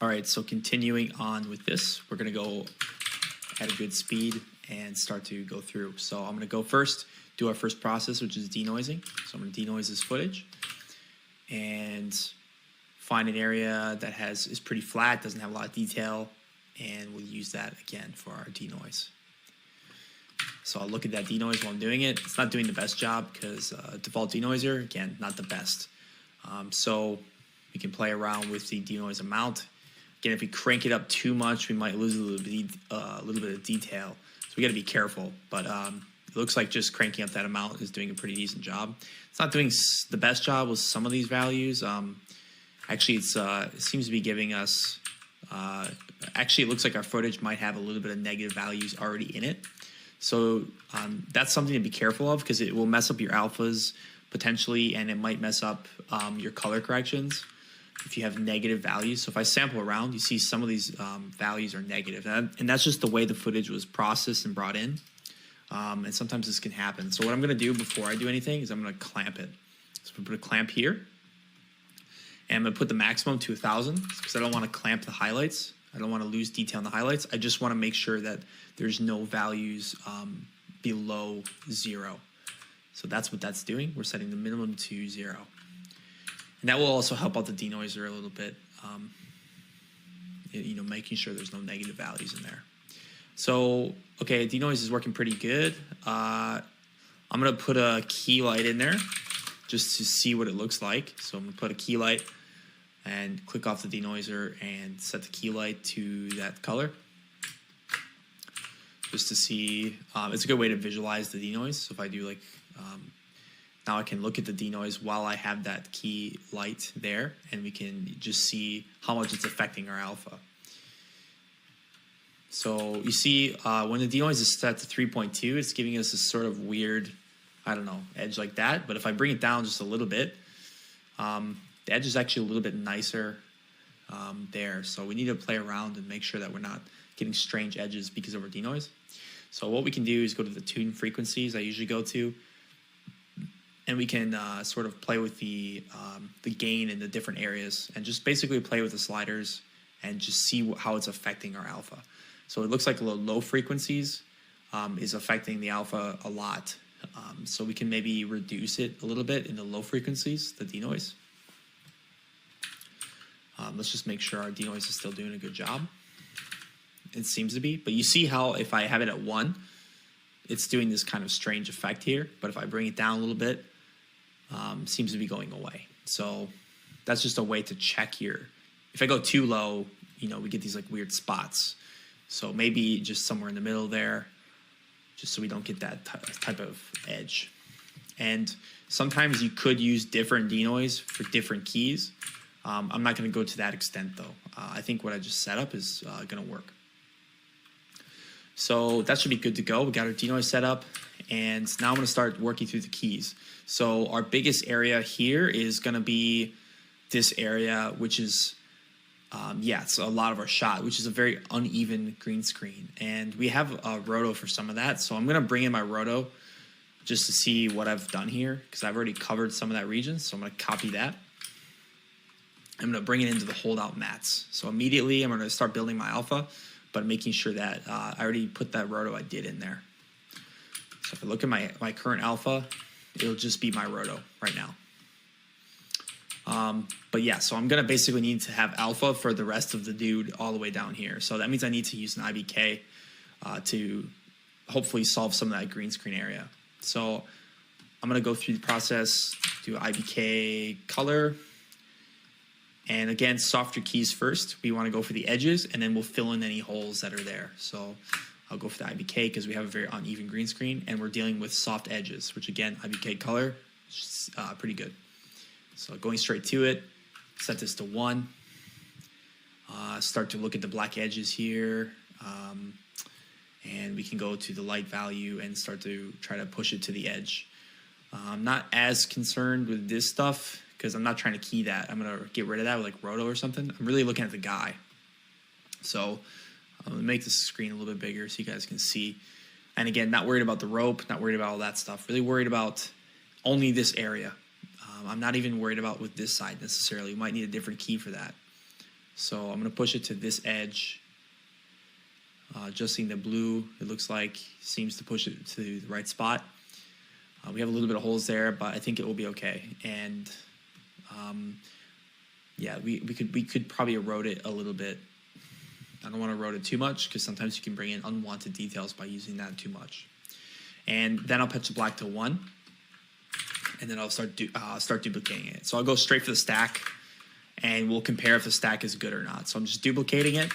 All right, so continuing on with this, we're going to go at a good speed and start to go through. So I'm going to go first, do our first process, which is denoising. So I'm going to denoise this footage and find an area that is pretty flat, doesn't have a lot of detail, and we'll use that again for our denoise. So I'll look at that denoise while I'm doing it. It's not doing the best job because default denoiser, again, not the best. So we can play around with the denoise amount. Again, if we crank it up too much, we might lose a little bit of detail. So we got to be careful. But it looks like just cranking up that amount is doing a pretty decent job. It's not doing the best job with some of these values. Actually, it seems to be giving us. Actually, it looks like our footage might have a little bit of negative values already in it. So that's something to be careful of because it will mess up your alphas potentially, and it might mess up your color corrections if you have negative values. So if I sample around, you see some of these values are negative, and that's just the way the footage was processed and brought in. And sometimes this can happen. So what I'm going to do before I do anything is I'm going to clamp it. So I'm going to put a clamp here, and I'm going to put the maximum to 1,000 because I don't want to clamp the highlights. I don't want to lose detail in the highlights. I just want to make sure that there's no values below 0. So that's what that's doing. We're setting the minimum to 0. And that will also help out the denoiser a little bit, making sure there's no negative values in there. So, okay, denoise is working pretty good. I'm going to put a key light in there just to see what it looks like. So I'm going to put a key light and click off the denoiser and set the key light to that color just to see. It's a good way to visualize the denoise. So if I do now I can look at the denoise while I have that key light there, and we can just see how much it's affecting our alpha. So you see when the denoise is set to 3.2, it's giving us this sort of weird, edge like that. But if I bring it down just a little bit, the edge is actually a little bit nicer there. So we need to play around and make sure that we're not getting strange edges because of our denoise. So what we can do is go to the tune frequencies I usually go to, and we can sort of play with the gain in the different areas and just basically play with the sliders and just see how it's affecting our alpha. So it looks like low frequencies is affecting the alpha a lot. So we can maybe reduce it a little bit in the low frequencies, the denoise. Let's just make sure our denoise is still doing a good job. It seems to be. But you see how if I have it at 1, it's doing this kind of strange effect here. But if I bring it down a little bit, seems to be going away. So that's just a way to check here. If I go too low, we get these weird spots. So maybe just somewhere in the middle there, just so we don't get that type of edge. And sometimes you could use different denoise for different keys. I'm not going to go to that extent though. I think what I just set up is going to work. So that should be good to go. We got our denoise set up, and now I'm going to start working through the keys. So our biggest area here is going to be this area, which is, it's a lot of our shot, which is a very uneven green screen. And we have a roto for some of that. So I'm going to bring in my roto just to see what I've done here because I've already covered some of that region. So I'm going to copy that. I'm going to bring it into the holdout mats. So immediately I'm going to start building my alpha, but making sure that I already put that roto I did in there. So if I look at my current alpha, it'll just be my roto right now. But yeah, so I'm going to basically need to have alpha for the rest of the dude all the way down here. So that means I need to use an IBK to hopefully solve some of that green screen area. So I'm going to go through the process, do IBK color. And again, softer keys first. We want to go for the edges, and then we'll fill in any holes that are there. So I'll go for the IBK because we have a very uneven green screen, and we're dealing with soft edges, which again, IBK color is pretty good. So going straight to it, set this to 1. Start to look at the black edges here. And we can go to the light value and start to try to push it to the edge. I'm not as concerned with this stuff because I'm not trying to key that. I'm going to get rid of that with roto or something. I'm really looking at the guy. So I'm going to make this screen a little bit bigger so you guys can see. And again, not worried about the rope, not worried about all that stuff. Really worried about only this area. I'm not even worried about with this side necessarily. We might need a different key for that. So I'm going to push it to this edge. Adjusting the blue, it looks like seems to push it to the right spot. We have a little bit of holes there, but I think it will be okay. And yeah, we could probably erode it a little bit. I don't want to erode it too much because sometimes you can bring in unwanted details by using that too much. And then I'll pitch the black to 1, and then I'll start duplicating it. So I'll go straight for the stack, and we'll compare if the stack is good or not. So I'm just duplicating it,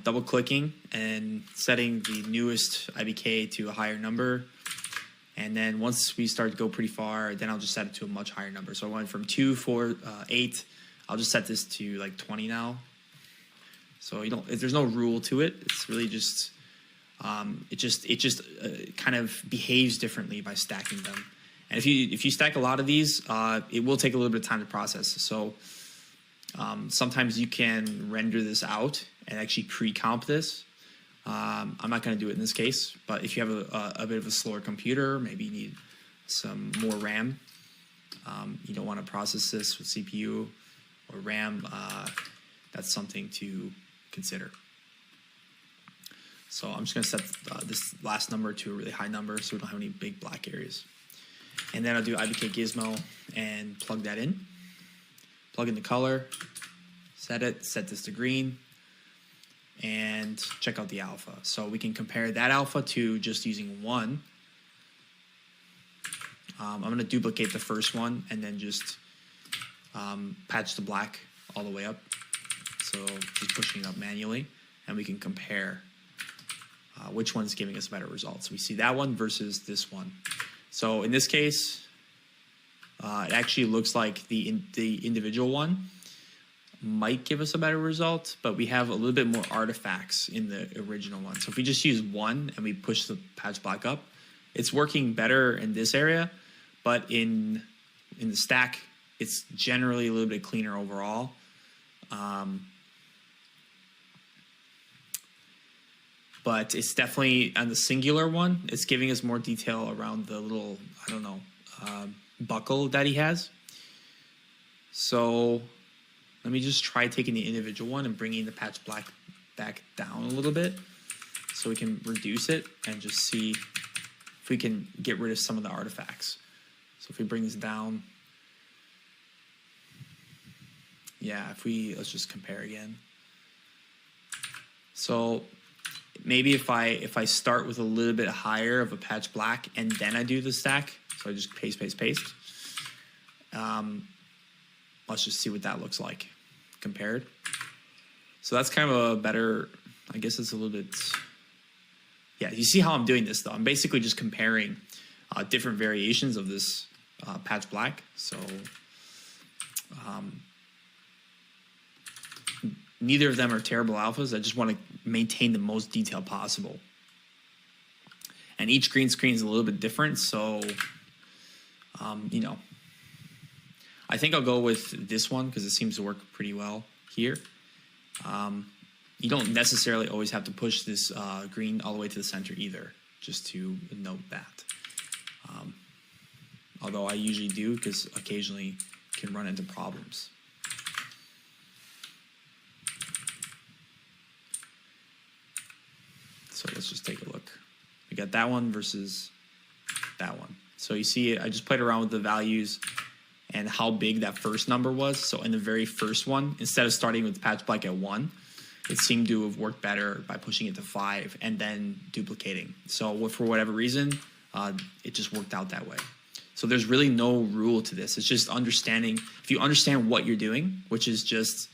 double clicking, and setting the newest IBK to a higher number. And then once we start to go pretty far, then I'll just set it to a much higher number. So I went from 2, 4, 8. I'll just set this to like 20 now. So there's no rule to it. It's really just it just kind of behaves differently by stacking them. And if you stack a lot of these, it will take a little bit of time to process. So sometimes you can render this out and actually pre-comp this. I'm not going to do it in this case, but if you have a bit of a slower computer, maybe you need some more RAM. You don't want to process this with CPU or RAM. That's something to consider. So I'm just going to set this last number to a really high number so we don't have any big black areas. And then I'll do IBK Gizmo and plug that in. Plug in the color, set this to green, and check out the alpha. So we can compare that alpha to just using 1. I'm going to duplicate the first one and then just patch the black all the way up. So just pushing it up manually, and we can compare which one's giving us better results. We see that one versus this one. So in this case, it actually looks like the individual one might give us a better result, but we have a little bit more artifacts in the original one. So if we just use 1 and we push the patch black up, it's working better in this area, but in the stack, it's generally a little bit cleaner overall. But it's definitely on the singular one, it's giving us more detail around the little, I don't know, buckle that he has. So let me just try taking the individual one and bringing the patch black back down a little bit so we can reduce it and just see if we can get rid of some of the artifacts. So if we bring this down, yeah, let's just compare again. So maybe if I start with a little bit higher of a patch black and then I do the stack, so I just paste. Let's just see what that looks like compared. So that's kind of a better, I guess it's a little bit, yeah, you see how I'm doing this though. I'm basically just comparing different variations of this patch black. So neither of them are terrible alphas. I just want to maintain the most detail possible. And each green screen is a little bit different, so, you know, I think I'll go with this one because it seems to work pretty well here. You don't necessarily always have to push this green all the way to the center either, just to note that. Although I usually do because occasionally can run into problems. So let's just take a look. We got that one versus that one. So you see, I just played around with the values and how big that first number was. So in the very first one, instead of starting with patch black at 1, it seemed to have worked better by pushing it to 5 and then duplicating. So for whatever reason, it just worked out that way. So there's really no rule to this. It's just understanding, if you understand what you're doing, which is just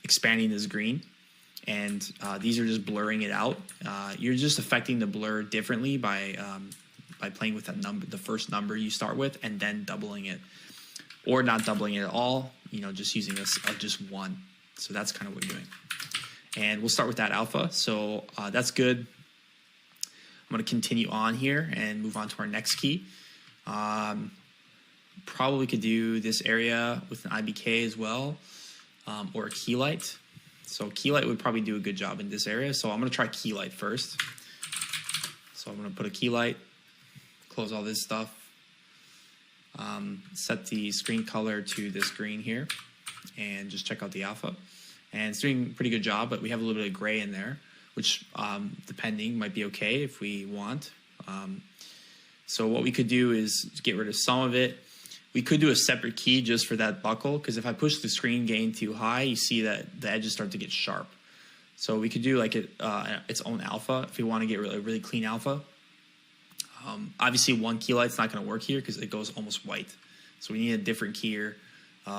expanding this green, and these are just blurring it out. You're just affecting the blur differently by playing with that number, the first number you start with, and then doubling it, or not doubling it at all. You know, just using this of just 1. So that's kind of what you're doing. And we'll start with that alpha. So that's good. I'm going to continue on here and move on to our next key. Probably could do this area with an IBK as well, or a key light. So key light would probably do a good job in this area. So I'm going to try key light first. So I'm going to put a key light, close all this stuff, set the screen color to this green here. and just check out the alpha. And it's doing a pretty good job, but we have a little bit of gray in there, which depending might be okay if we want. So what we could do is get rid of some of it. We could do a separate key just for that buckle, because if I push the screen gain too high, you see that the edges start to get sharp. So we could do like its own alpha if we want to get really clean alpha. Obviously, one key light's not going to work here because it goes almost white. So we need a different keyer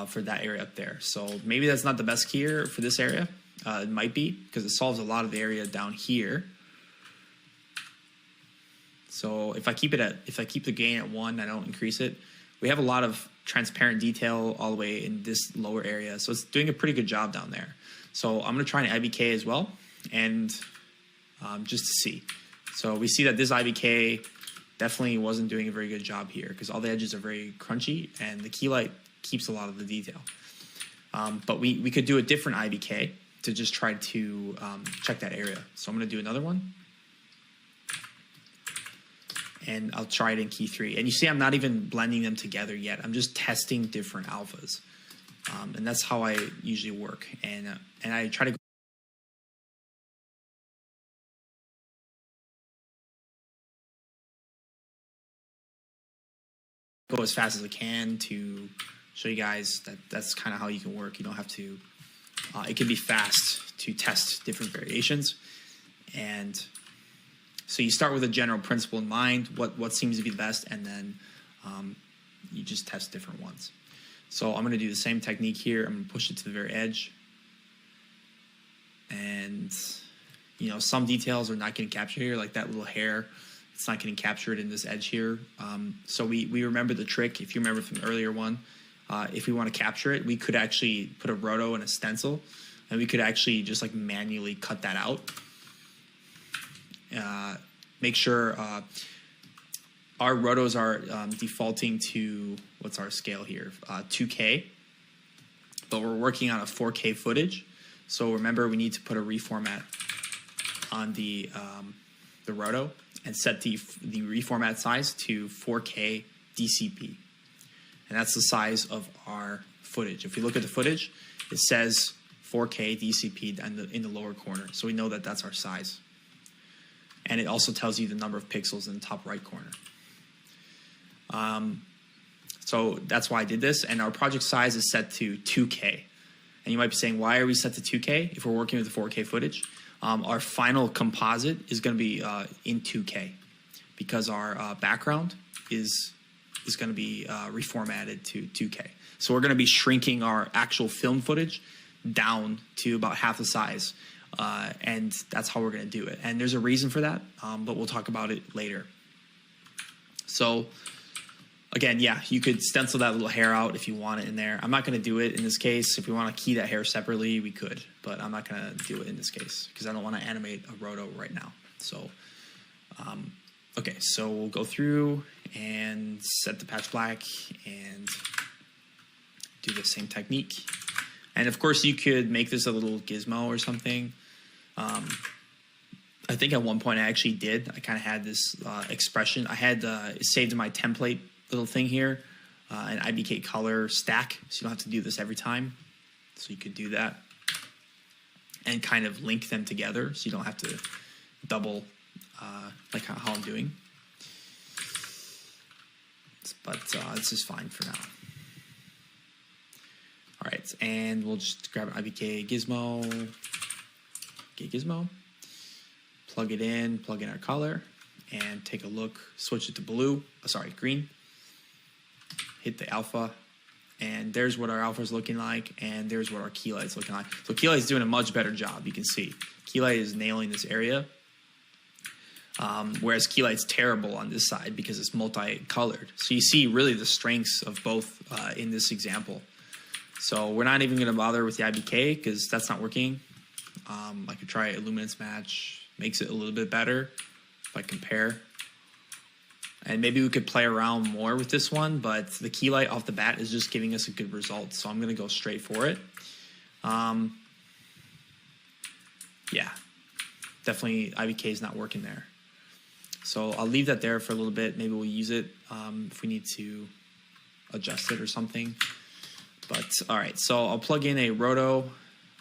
for that area up there. So maybe that's not the best keyer for this area. It might be, because it solves a lot of the area down here. So if I keep the gain at 1, I don't increase it. We have a lot of transparent detail all the way in this lower area, so it's doing a pretty good job down there. So I'm going to try an IBK as well, and just to see. So we see that this IBK definitely wasn't doing a very good job here, because all the edges are very crunchy, and the key light keeps a lot of the detail. But we could do a different IBK to just try to check that area. So I'm going to do another one. And I'll try it in key 3. And you see I'm not even blending them together yet. I'm just testing different alphas. And that's how I usually work. And I try to go as fast as I can to show you guys that that's kind of how you can work. You don't have to, it can be fast to test different variations. And so you start with a general principle in mind, what seems to be the best, and then you just test different ones. So I'm going to do the same technique here. I'm going to push it to the very edge. And, you know, some details are not getting captured here, like that little hair. It's not getting captured in this edge here. So we remember the trick, if you remember from the earlier one. If we want to capture it, we could actually put a roto and a stencil, and we could actually just like manually cut that out. Make sure our rotos are defaulting to, what's our scale here, 2K, but we're working on a 4K footage. So remember, we need to put a reformat on the roto and set the reformat size to 4K DCP, and that's the size of our footage. If we look at the footage, it says 4K DCP in the lower corner, so we know that that's our size. And it also tells you the number of pixels in the top right corner. So that's why I did this. And our project size is set to 2K. And you might be saying, why are we set to 2K if we're working with the 4K footage? Our final composite is going to be in 2K, because our background is going to be reformatted to 2K. So we're going to be shrinking our actual film footage down to about half the size. And that's how we're going to do it. And there's a reason for that, but we'll talk about it later. So again, yeah, you could stencil that little hair out if you want it in there. I'm not going to do it in this case. If we want to key that hair separately, we could, but I'm not going to do it in this case because I don't want to animate a roto right now. So, okay, so we'll go through and set the patch black and do the same technique. And of course, you could make this a little gizmo or something. I think at one point I actually did. I kind of had this expression. I had it saved in my template little thing here, an IBK color stack, so you don't have to do this every time. So you could do that and kind of link them together, so you don't have to double like how I'm doing. But this is fine for now. All right, and we'll just grab an IBK gizmo, plug it in, plug in our color, and take a look, switch it to green, hit the alpha, and there's what our alpha is looking like, and there's what our key light is looking like. So key light is doing a much better job, you can see. Key light is nailing this area, whereas key light's terrible on this side because it's multicolored. So you see really the strengths of both in this example. So we're not even going to bother with the IBK because that's not working. I could try Illuminance Match, makes it a little bit better if I compare. And maybe we could play around more with this one, but the key light off the bat is just giving us a good result. So I'm going to go straight for it. Yeah, definitely IBK is not working there. So I'll leave that there for a little bit. Maybe we'll use it if we need to adjust it or something. But all right, so I'll plug in a roto,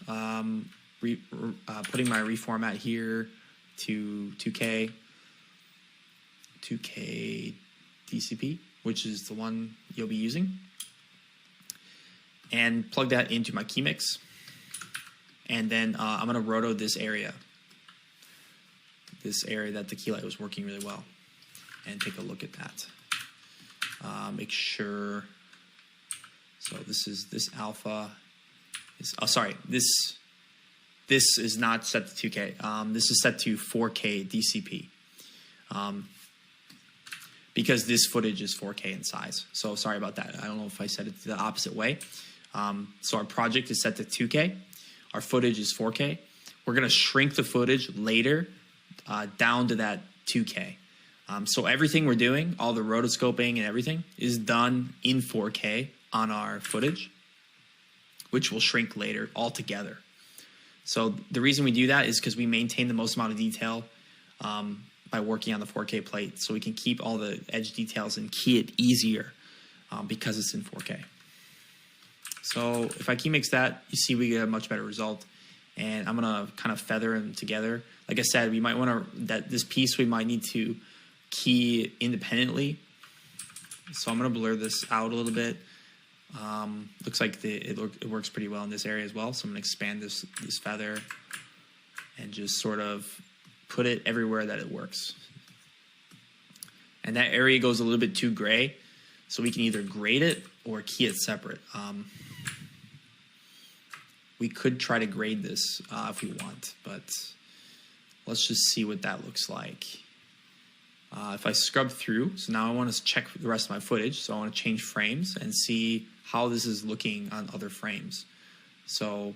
putting my reformat here to 2K DCP, which is the one you'll be using, and plug that into my key mix. And then I'm going to roto this area that the key light was working really well, and take a look at that. Make sure. So this alpha is, this is not set to 2K. This is set to 4K DCP. Because this footage is 4K in size. So sorry about that. I don't know if I said it the opposite way. So our project is set to 2K. Our footage is 4K. We're going to shrink the footage later down to that 2K. So everything we're doing, all the rotoscoping and everything, is done in 4K on our footage, which will shrink later altogether. So the reason we do that is because we maintain the most amount of detail by working on the 4K plate, so we can keep all the edge details and key it easier because it's in 4K. So if I key mix that, you see we get a much better result. And I'm gonna kind of feather them together. Like I said, we might want to, this piece we might need to key independently. So I'm gonna blur this out a little bit. Looks like it works pretty well in this area as well. So I'm gonna expand this feather and just sort of put it everywhere that it works. And that area goes a little bit too gray, so we can either grade it or key it separate. We could try to grade this if we want, but let's just see what that looks like. If I scrub through, so now I want to check the rest of my footage, so I want to change frames and see how this is looking on other frames. So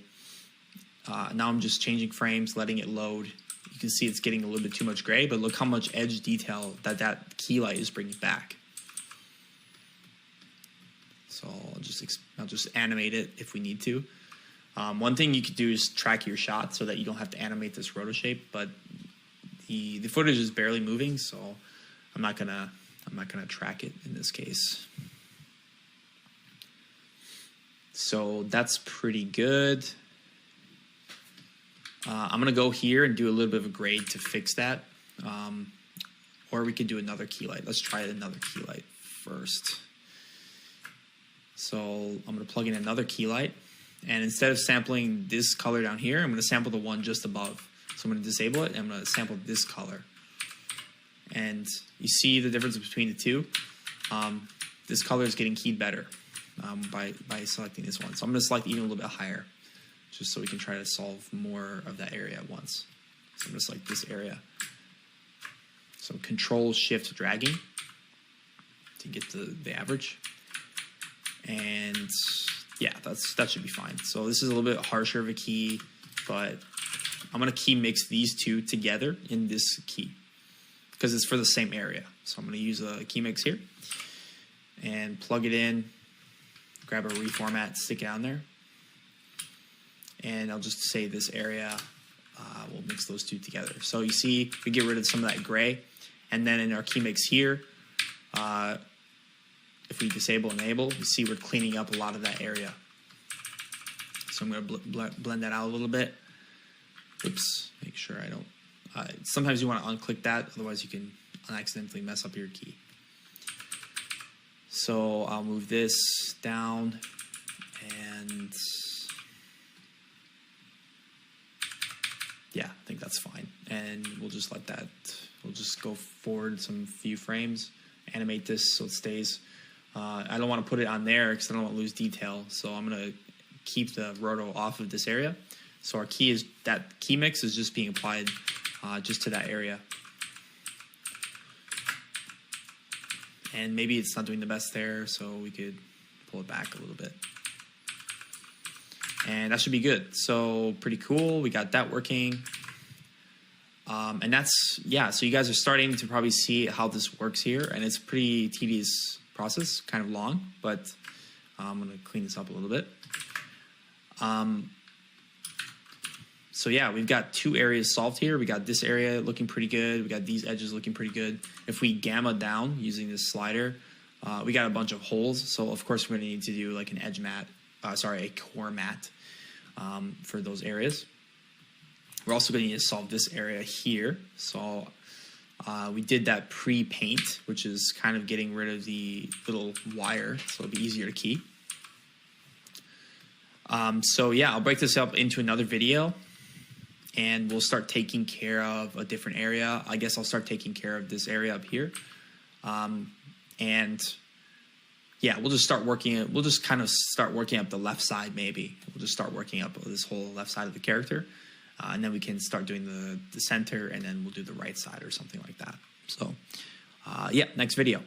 now I'm just changing frames, letting it load. You can see it's getting a little bit too much gray, but look how much edge detail that key light is bringing back. So I'll just animate it if we need to. One thing you could do is track your shot so that you don't have to animate this roto shape, but the footage is barely moving, so I'm not gonna track it in this case. So that's pretty good. I'm gonna go here and do a little bit of a grade to fix that, or we could do another key light. Let's try another key light first. So I'm gonna plug in another key light. And instead of sampling this color down here, I'm going to sample the one just above. So I'm going to disable it, and I'm going to sample this color. And you see the difference between the two. This color is getting keyed better by selecting this one. So I'm going to select even a little bit higher, just so we can try to solve more of that area at once. So I'm going to select this area. So Control-Shift dragging to get the average. And yeah, that should be fine. So this is a little bit harsher of a key, but I'm going to key mix these two together in this key because it's for the same area. So I'm going to use a key mix here and plug it in, grab a reformat, stick it on there. And I'll just say this area, we'll mix those two together. So you see we get rid of some of that gray. And then in our key mix here, if we disable enable, you see we're cleaning up a lot of that area. So I'm going to blend that out a little bit. Oops, make sure I don't. Sometimes you want to unclick that, otherwise you can accidentally mess up your key. So I'll move this down, and yeah, I think that's fine. And we'll just let that, we'll just go forward some few frames, animate this so it stays. I don't want to put it on there because I don't want to lose detail. So I'm going to keep the roto off of this area. So our key mix is just being applied just to that area. And maybe it's not doing the best there, so we could pull it back a little bit. And that should be good. So pretty cool. We got that working. And that's, yeah, so you guys are starting to probably see how this works here. And it's a pretty tedious process, kind of long, but I'm going to clean this up a little bit. So yeah, we've got two areas solved here. We got this area looking pretty good. We got these edges looking pretty good. If we gamma down using this slider, we got a bunch of holes. So of course we're going to need to do like an edge mat a core mat for those areas. We're also going to need to solve this area here. So we did that pre-paint, which is kind of getting rid of the little wire, so it'll be easier to keep. So yeah, I'll break this up into another video, and we'll start taking care of a different area. I guess I'll start taking care of this area up here. And yeah, we'll just start working. We'll just kind of start working up the left side. Maybe we'll just start working up this whole left side of the character, and then we can start doing the center, and then we'll do the right side or something like that. So, yeah, next video.